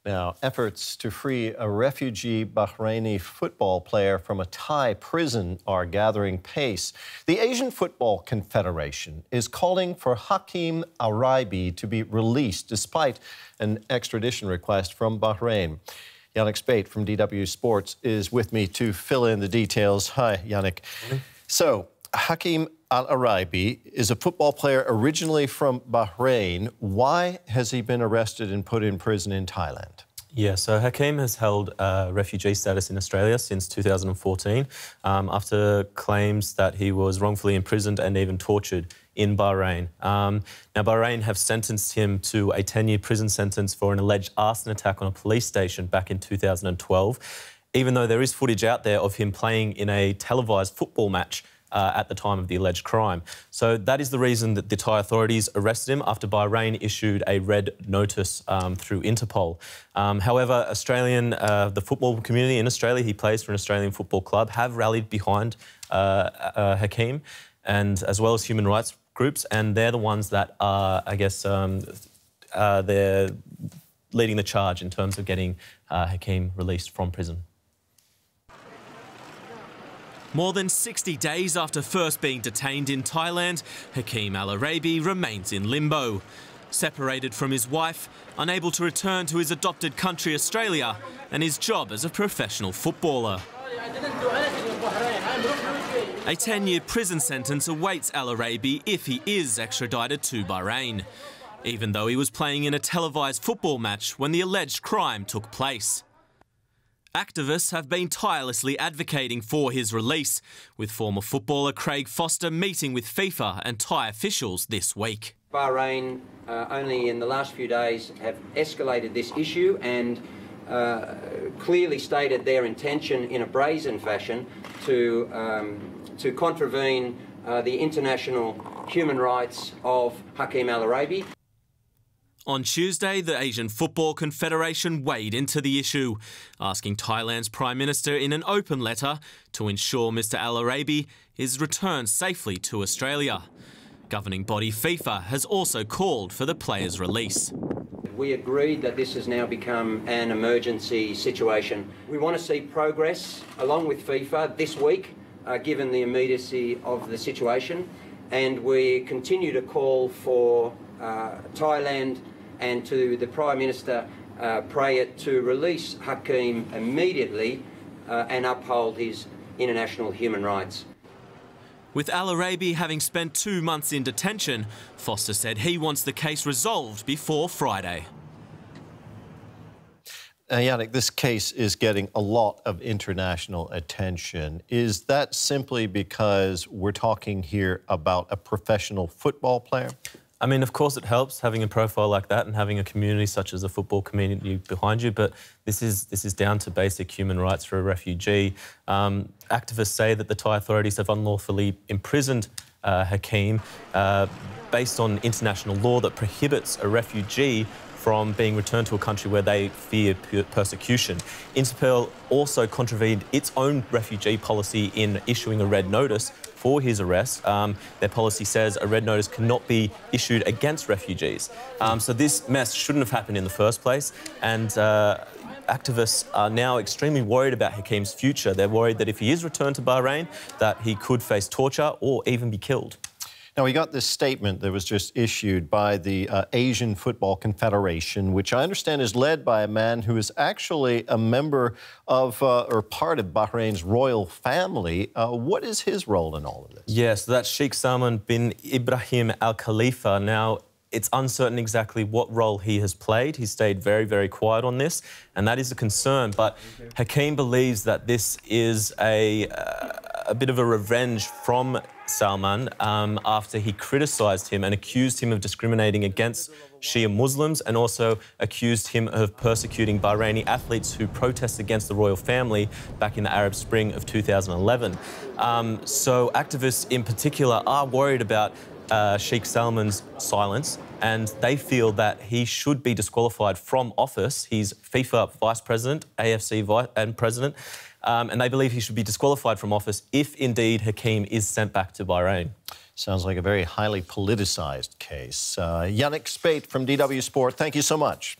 Now, efforts to free a refugee Bahraini football player from a Thai prison are gathering pace. The Asian Football Confederation is calling for Hakeem Al-Araibi to be released despite an extradition request from Bahrain. Yannick Spate from DW Sports is with me to fill in the details. Hi, Yannick. So, Hakeem Al-Araibi is a football player originally from Bahrain. Why has he been arrested and put in prison in Thailand? Yeah, so Hakeem has held refugee status in Australia since 2014 after claims that he was wrongfully imprisoned and even tortured in Bahrain. Now, Bahrain have sentenced him to a 10-year prison sentence for an alleged arson attack on a police station back in 2012, even though there is footage out there of him playing in a televised football match at the time of the alleged crime. So that is the reason that the Thai authorities arrested him after Bahrain issued a red notice through Interpol. However, the football community in Australia, he plays for an Australian football club, have rallied behind Hakeem, and as well as human rights groups, and they're the ones that are, I guess, they're leading the charge in terms of getting Hakeem released from prison. More than 60 days after first being detained in Thailand, Hakeem Al-Araibi remains in limbo. Separated from his wife, unable to return to his adopted country Australia and his job as a professional footballer. A 10-year prison sentence awaits Al-Araibi if he is extradited to Bahrain, even though he was playing in a televised football match when the alleged crime took place. Activists have been tirelessly advocating for his release, with former footballer Craig Foster meeting with FIFA and Thai officials this week. Bahrain only in the last few days have escalated this issue and clearly stated their intention in a brazen fashion to contravene the international human rights of Hakeem Al-Araibi. On Tuesday, the Asian Football Confederation weighed into the issue, asking Thailand's Prime Minister in an open letter to ensure Mr Al-Araibi is returned safely to Australia. Governing body FIFA has also called for the player's release. We agreed that this has now become an emergency situation. We want to see progress along with FIFA this week, given the immediacy of the situation, and we continue to call for Thailand and to the Prime Minister Prayut to release Hakeem immediately and uphold his international human rights. With Al-Araibi having spent 2 months in detention, Foster said he wants the case resolved before Friday. Yannick, this case is getting a lot of international attention. Is that simply because we're talking here about a professional football player? I mean, of course it helps having a profile like that and having a community such as the football community behind you, but this is down to basic human rights for a refugee. Activists say that the Thai authorities have unlawfully imprisoned Hakeem based on international law that prohibits a refugee from being returned to a country where they fear persecution. Interpol also contravened its own refugee policy in issuing a red notice for his arrest. Their policy says a red notice cannot be issued against refugees. So this mess shouldn't have happened in the first place, and activists are now extremely worried about Hakeem's future. They're worried that if he is returned to Bahrain, that he could face torture or even be killed. Now, we got this statement that was just issued by the Asian Football Confederation, which I understand is led by a man who is actually a member of or part of Bahrain's royal family. What is his role in all of this? Yes, that's Sheikh Salman bin Ibrahim Al Khalifa. Now, it's uncertain exactly what role he has played. He stayed very, very quiet on this, and that is a concern. But Hakeem believes that this is a bit of a revenge from Salman after he criticised him and accused him of discriminating against Shia Muslims and also accused him of persecuting Bahraini athletes who protested against the royal family back in the Arab Spring of 2011. So activists in particular are worried about Sheikh Salman's silence, and they feel that he should be disqualified from office. He's FIFA Vice President, AFC and President, and they believe he should be disqualified from office if indeed Hakeem is sent back to Bahrain. Sounds like a very highly politicised case. Yannick Spate from DW Sport, thank you so much.